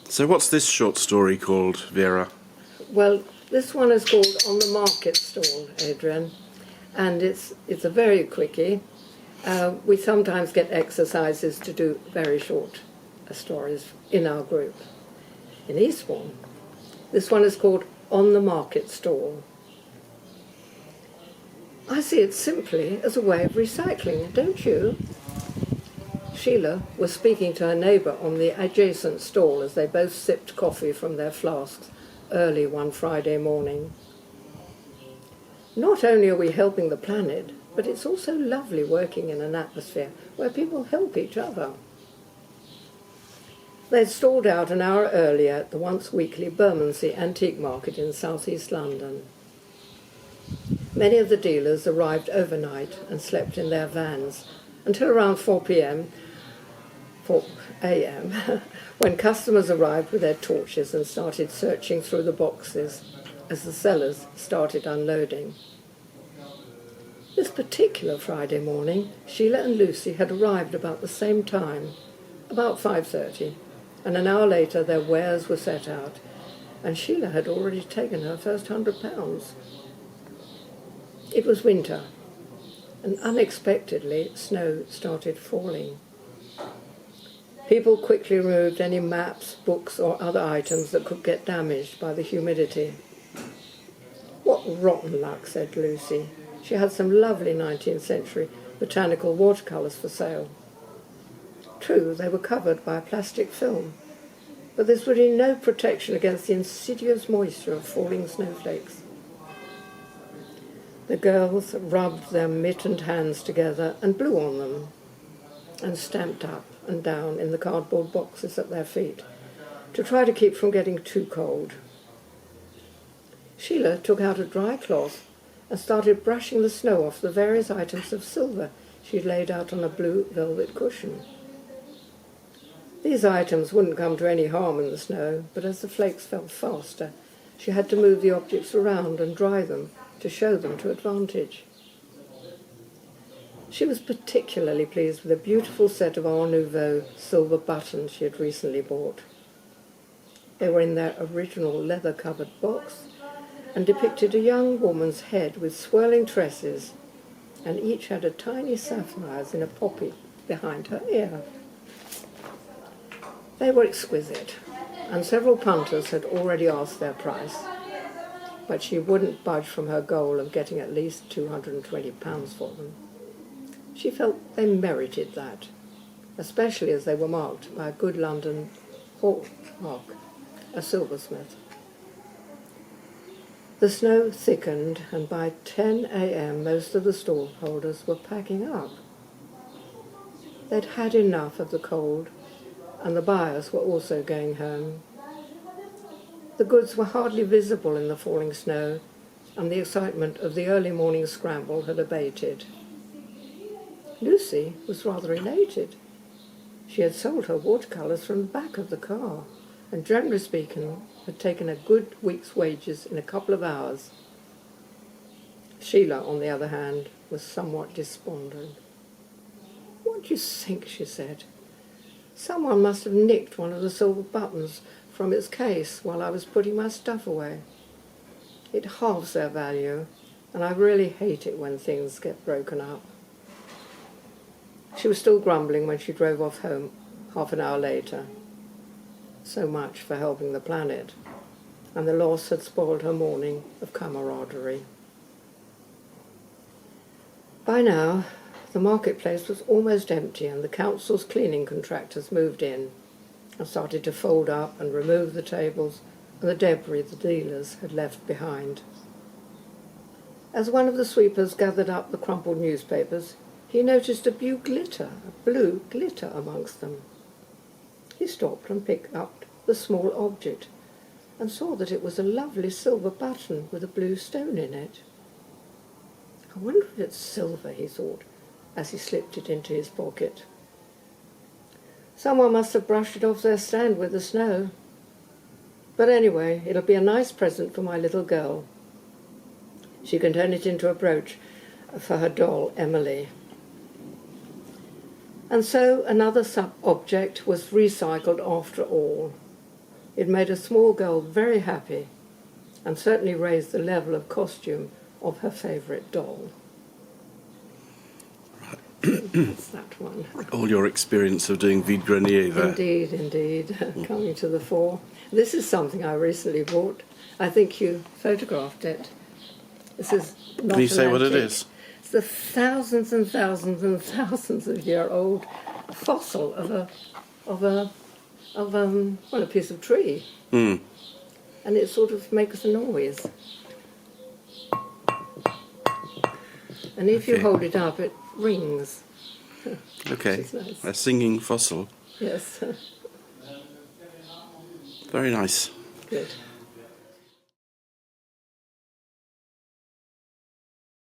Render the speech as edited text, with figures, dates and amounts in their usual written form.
So what's this short story called, Vera? Well, this one is called On the Market Stall, Adrian, and it's a very quickie. We sometimes get exercises to do very short stories in our group. In Eastbourne, this one is called On the Market Stall. I see it simply as a way of recycling, don't you? Sheila was speaking to her neighbour on the adjacent stall as they both sipped coffee from their flasks early one Friday morning. Not only are we helping the planet, but it's also lovely working in an atmosphere where people help each other. They'd stalled out an hour earlier at the once-weekly Bermondsey Antique Market in southeast London. Many of the dealers arrived overnight and slept in their vans until around 4 a.m, when customers arrived with their torches and started searching through the boxes as the sellers started unloading. This particular Friday morning, Sheila and Lucy had arrived about the same time, about 5:30, and an hour later their wares were set out, and Sheila had already taken her first £100. It was winter, and unexpectedly snow started falling. People quickly removed any maps, books or other items that could get damaged by the humidity. "What rotten luck," said Lucy. She had some lovely 19th century botanical watercolours for sale. True, they were covered by a plastic film, but this would be no protection against the insidious moisture of falling snowflakes. The girls rubbed their mittened hands together and blew on them, and stamped up and down in the cardboard boxes at their feet to try to keep from getting too cold. Sheila took out a dry cloth and started brushing the snow off the various items of silver she'd laid out on a blue velvet cushion. These items wouldn't come to any harm in the snow, but as the flakes fell faster, she had to move the objects around and dry them to show them to advantage. She was particularly pleased with a beautiful set of Art Nouveau silver buttons she had recently bought. They were in their original leather-covered box and depicted a young woman's head with swirling tresses, and each had a tiny sapphires in a poppy behind her ear. They were exquisite, and several punters had already asked their price, but she wouldn't budge from her goal of getting at least £220 for them. She felt they merited that, especially as they were marked by a good London hallmark, a silversmith. The snow thickened, and by 10 a.m. most of the stallholders were packing up. They'd had enough of the cold, and the buyers were also going home. The goods were hardly visible in the falling snow, and the excitement of the early morning scramble had abated. Lucy was rather elated. She had sold her watercolours from the back of the car, and generally speaking, had taken a good week's wages in a couple of hours. Sheila, on the other hand, was somewhat despondent. "What do you think?" she said. "Someone must have nicked one of the silver buttons from its case while I was putting my stuff away. It halves their value, and I really hate it when things get broken up." She was still grumbling when she drove off home half an hour later. So much for helping the planet, and the loss had spoiled her morning of camaraderie. By now, the marketplace was almost empty, and the council's cleaning contractors moved in and started to fold up and remove the tables and the debris the dealers had left behind. As one of the sweepers gathered up the crumpled newspapers, he noticed a blue glitter amongst them. He stopped and picked up the small object and saw that it was a lovely silver button with a blue stone in it. "I wonder if it's silver," he thought, as he slipped it into his pocket. "Someone must have brushed it off their stand with the snow. But anyway, it'll be a nice present for my little girl. She can turn it into a brooch for her doll, Emily." And so another object was recycled after all. It made a small girl very happy and certainly raised the level of costume of her favourite doll. That's that one. All your experience of doing vide grenier there. Indeed, indeed, coming to the fore. This is something I recently bought. I think you photographed it. This is not Can you say an what it antique. is? It's the thousands and thousands and thousands of year old fossil of a piece of tree. Mm. And it sort of makes a noise. And if you Okay. hold it up, it rings. Okay, Which is nice. a singing fossil. Yes, Very nice. good.